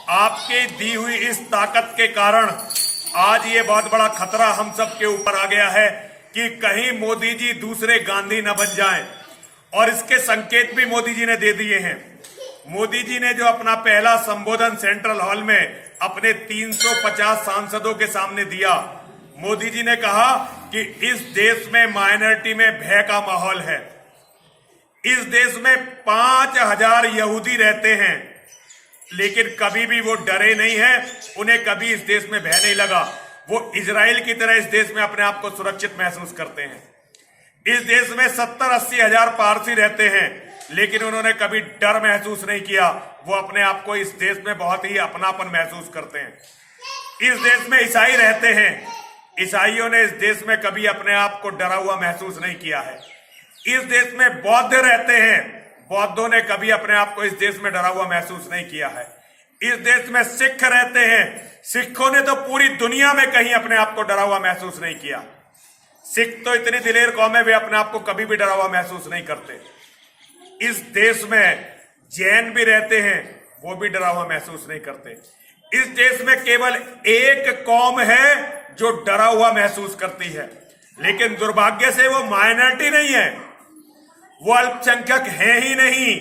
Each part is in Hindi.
आपके दी हुई इस ताकत के कारण आज ये बहुत बड़ा खतरा हम सब के ऊपर आ गया है कि कहीं मोदी जी दूसरे गांधी न बन जाएं। और इसके संकेत भी मोदी जी ने दे दिए हैं। मोदी जी ने जो अपना पहला संबोधन सेंट्रल हॉल में अपने 350 सांसदों के सामने दिया, मोदी जी ने कहा कि इस देश में माइनॉरिटी में भय का माहौल है। इस देश में 5000 यहूदी रहते हैं, लेकिन कभी भी वो डरे नहीं है, उन्हें कभी इस देश में भय नहीं लगा। वो इजराइल की तरह इस देश में अपने आप को सुरक्षित महसूस करते हैं। इस देश में 70-80 हजार पारसी रहते हैं, लेकिन उन्होंने कभी डर महसूस नहीं किया। वो अपने आप को इस देश में बहुत ही अपनापन महसूस करते हैं। इस देश में ईसाई रहते हैं, ईसाइयों ने इस देश में कभी अपने आप को डरा हुआ महसूस नहीं किया है। इस देश में बौद्ध रहते हैं, बौद्धों ने कभी अपने आप को इस देश में डरा हुआ महसूस नहीं किया है। इस देश में सिख रहते हैं, सिखों ने तो पूरी दुनिया में कहीं अपने आप को डरा हुआ महसूस नहीं किया। सिख तो इतनी दिलेर कौम है, वे अपने आप को कभी भी डरा हुआ महसूस नहीं करते। इस देश में जैन भी रहते हैं, वो भी डरा हुआ महसूस नहीं करते। इस देश में केवल एक कौम है जो डरा हुआ महसूस करती है, लेकिन दुर्भाग्य से वो माइनॉरिटी नहीं है, वो अल्पसंख्यक है ही नहीं।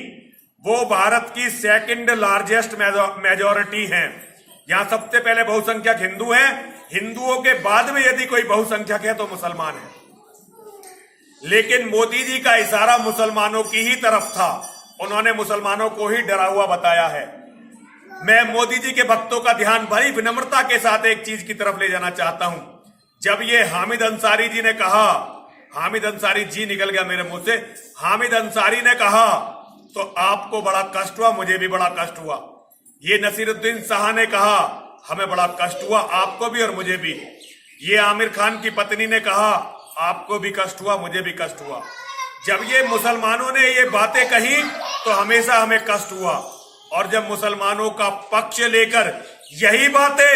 वो भारत की सेकंड लार्जेस्ट मेजॉरिटी है। यहां सबसे पहले बहुसंख्यक हिंदू हैं, हिंदुओं के बाद में यदि कोई बहुसंख्यक है तो मुसलमान है। लेकिन मोदी जी का इशारा मुसलमानों की ही तरफ था, उन्होंने मुसलमानों को ही डरा हुआ बताया है। मैं मोदी जी के भक्तों का ध्यान बड़ी विनम्रता के साथ एक चीज की तरफ ले जाना चाहता हूं। जब ये हामिद अंसारी जी ने कहा, हामिद अंसारी जी निकल गया मेरे मुंह से, हामिद अंसारी ने कहा तो आपको बड़ा कष्ट हुआ, मुझे भी बड़ा कष्ट हुआ। ये नसीरुद्दीन शाह ने कहा, हमें बड़ा कष्ट हुआ, आपको भी और मुझे भी। ये आमिर खान की पत्नी ने कहा, आपको भी कष्ट हुआ, मुझे भी कष्ट हुआ। जब ये मुसलमानों ने ये बातें कही तो हमेशा हमें कष्ट हुआ, और जब मुसलमानों का पक्ष लेकर यही बातें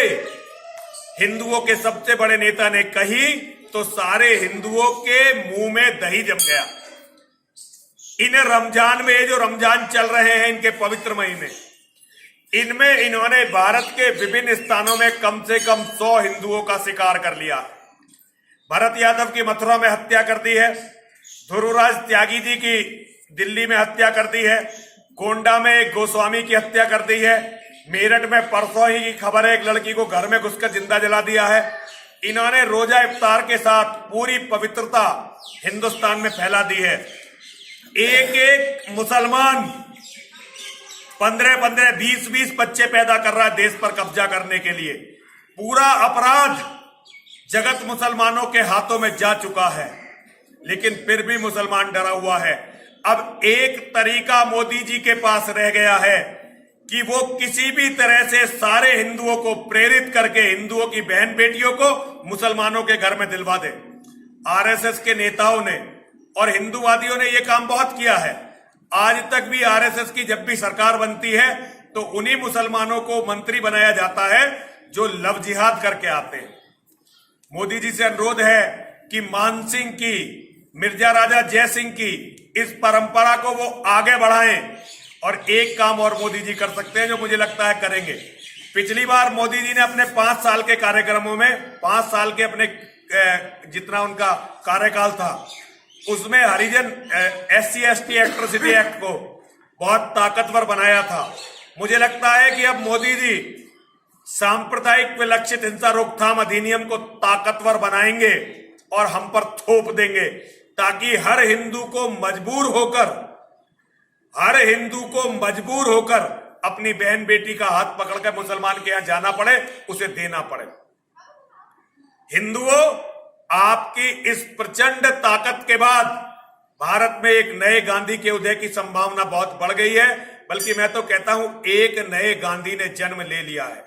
हिंदुओं के सबसे बड़े नेता ने कही तो सारे हिंदुओं के मुंह में दही जम गया। इन रमजान में, ये जो रमजान चल रहे हैं, इनके पवित्र महीने, इनमें इन्होंने भारत के विभिन्न स्थानों में कम से कम 100 हिंदुओं का शिकार कर लिया। भरत यादव की मथुरा में हत्या कर दी है, ध्रुवराज त्यागी जी की दिल्ली में हत्या कर दी है, गोंडा में एक गोस्वामी की हत्या कर दी है, मेरठ में परसों ही की खबर है एक लड़की को घर में घुसकर जिंदा जला दिया है। इन्होंने रोजा इफ्तार के साथ पूरी पवित्रता हिंदुस्तान में फैला दी है। एक एक मुसलमान 15-15, 20-20 बच्चे पैदा कर रहा है देश पर कब्जा करने के लिए। पूरा अपराध जगत मुसलमानों के हाथों में जा चुका है, लेकिन फिर भी मुसलमान डरा हुआ है। अब एक तरीका मोदी जी के पास रह गया है कि वो किसी भी तरह से सारे हिंदुओं को प्रेरित करके हिंदुओं की बहन बेटियों को मुसलमानों के घर में दिलवा दे। आरएसएस के नेताओं ने और हिंदूवादियों ने यह काम बहुत किया है। आज तक भी आरएसएस की जब भी सरकार बनती है तो उन्हीं मुसलमानों को मंत्री बनाया जाता है जो लव जिहाद करके आते हैं। मोदी जी से अनुरोध है कि मान सिंह की, मिर्जा राजा जय सिंह की इस परंपरा को वो आगे बढ़ाएं। और एक काम और मोदी जी कर सकते हैं जो मुझे लगता है करेंगे। पिछली बार मोदी जी ने अपने 5 साल के कार्यक्रमों में, 5 साल के अपने जितना उनका कार्यकाल था, उसमें हरिजन SC/ST एट्रोसिटी एक्ट को बहुत ताकतवर बनाया था। मुझे लगता है कि अब मोदी जी सांप्रदायिक विलक्षित हिंसा रोकथाम अधिनियम को ताकतवर बनाएंगे और हम पर थोप देंगे, ताकि हर हिंदू को मजबूर होकर अपनी बहन बेटी का हाथ पकड़कर मुसलमान के यहां जाना पड़े, उसे देना पड़े। हिंदुओं, आपकी इस प्रचंड ताकत के बाद भारत में एक नए गांधी के उदय की संभावना बहुत बढ़ गई है। बल्कि मैं तो कहता हूं एक नए गांधी ने जन्म ले लिया है।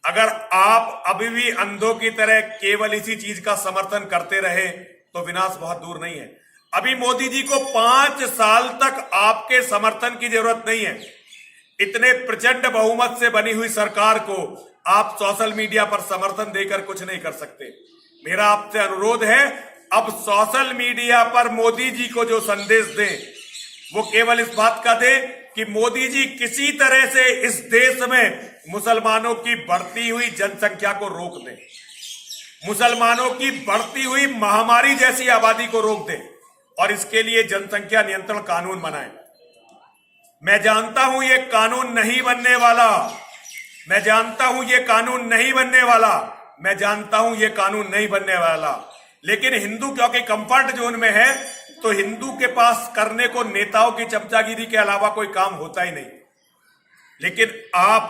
अगर आप अभी भी अंधों की तरह केवल इसी चीज का समर्थन करते रहे तो विनाश बहुत दूर नहीं है। अभी मोदी जी को 5 साल तक आपके समर्थन की जरूरत नहीं है। इतने प्रचंड बहुमत से बनी हुई सरकार को आप सोशल मीडिया पर समर्थन देकर कुछ नहीं कर सकते। मेरा आपसे अनुरोध है, अब सोशल मीडिया पर मोदी जी को जो संदेश दें वो केवल इस बात का दें कि मोदी जी किसी तरह से इस देश में मुसलमानों की बढ़ती हुई जनसंख्या को रोक दें, मुसलमानों की बढ़ती हुई महामारी जैसी आबादी को रोक दें और इसके लिए जनसंख्या नियंत्रण कानून बनाएं। मैं जानता हूं ये कानून नहीं बनने वाला, मैं जानता हूं ये कानून नहीं बनने वाला, मैं जानता हूं ये कानून नहीं बनने वाला, लेकिन हिंदू क्योंकि कंफर्ट जोन में है तो हिंदू के पास करने को नेताओं की चमचागिरी के अलावा कोई काम होता ही नहीं। लेकिन आप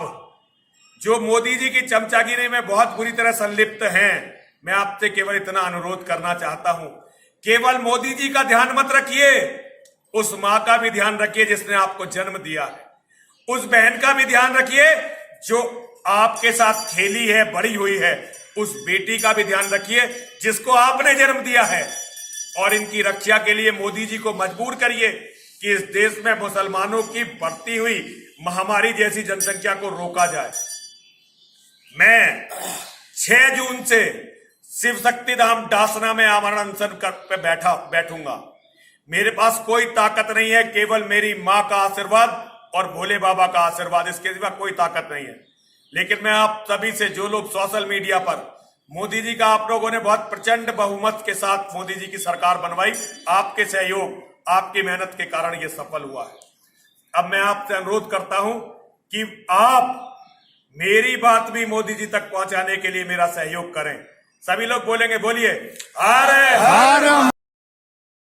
जो मोदी जी की चमचागिरी में बहुत बुरी तरह संलिप्त हैं, मैं आपसे केवल इतना अनुरोध करना चाहता हूं, केवल मोदी जी का ध्यान मत रखिए, उस मां का भी ध्यान रखिए जिसने आपको जन्म दिया है, उस बहन का भी ध्यान रखिए जो आपके साथ खेली है, बड़ी हुई है, उस बेटी का भी ध्यान रखिए जिसको आपने जन्म दिया है। और इनकी रक्षा के लिए मोदी जी को मजबूर करिए कि इस देश में मुसलमानों की बढ़ती हुई महामारी जैसी जनसंख्या को रोका जाए। मैं 6 जून से शिव शक्ति धाम डासना में आमरण अनशन पे बैठूंगा। मेरे पास कोई ताकत नहीं है, केवल मेरी मां का आशीर्वाद और भोले बाबा का आशीर्वाद, इसके सिवा कोई ताकत नहीं है। लेकिन मैं आप सभी से, जो लोग सोशल मीडिया पर मोदी जी का, आप लोगों ने बहुत प्रचंड बहुमत के साथ मोदी जी की सरकार बनवाई, आपके सहयोग, आपकी मेहनत के कारण यह सफल हुआ है। अब मैं आपसे अनुरोध करता हूं कि आप मेरी बात भी मोदी जी तक पहुंचाने के लिए मेरा सहयोग करें। सभी लोग बोलेंगे, बोलिए हर हर